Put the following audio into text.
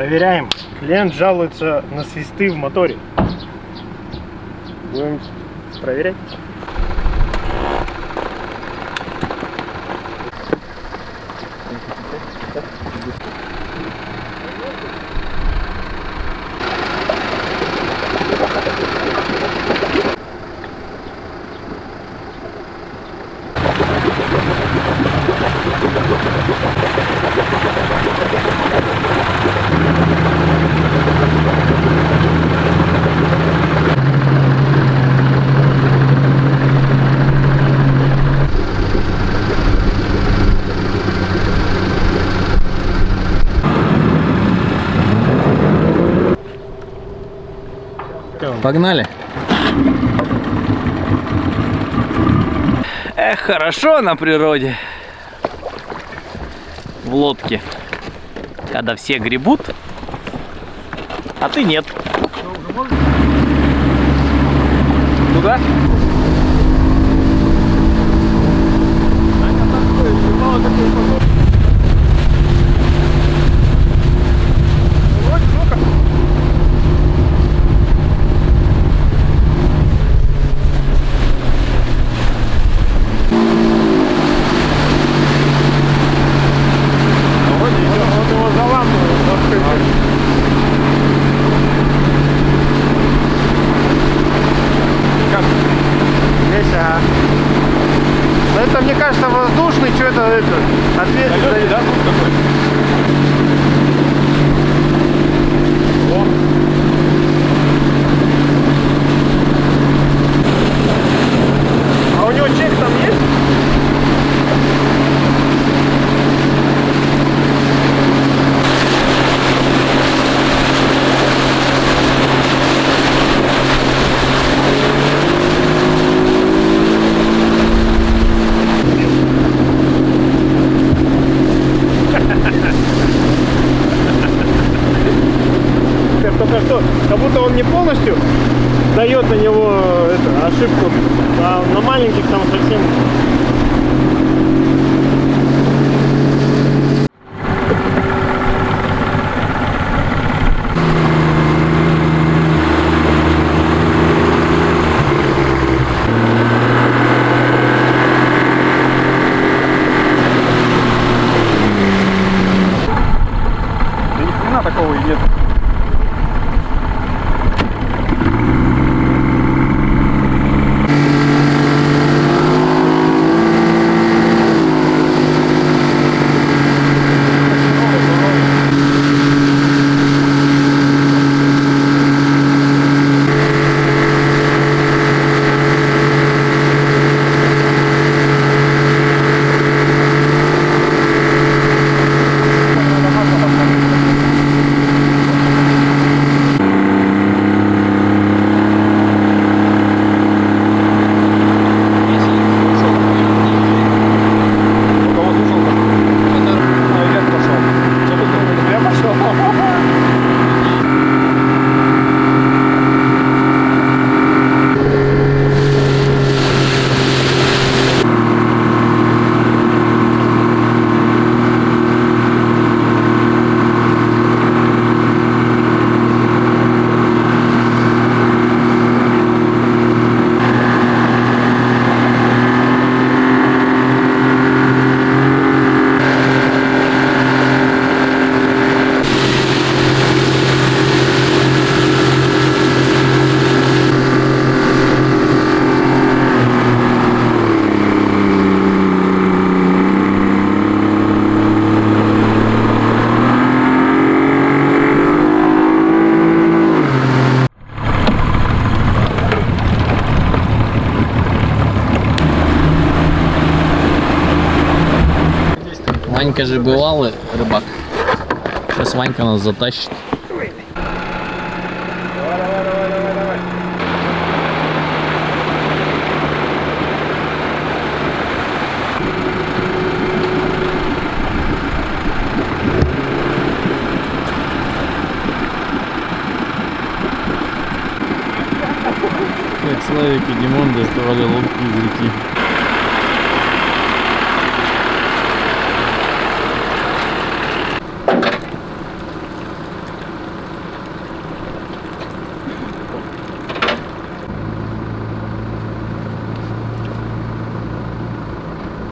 Проверяем. Клиент жалуется на свисты в моторе. Будем проверять. Погнали. Эх, хорошо на природе. В лодке. Когда все гребут, а ты нет. Туда? Это, мне кажется, воздушный, что-то ответственный, да, такой? О. А у него чек там есть? Только что, как будто он не полностью дает на него ошибку, а на маленьких там совсем. Да ни хрена такого и нет. Ванька же бывалый рыбак. Сейчас Ванька нас затащит. Как Славик и Димон доставали лодки из реки.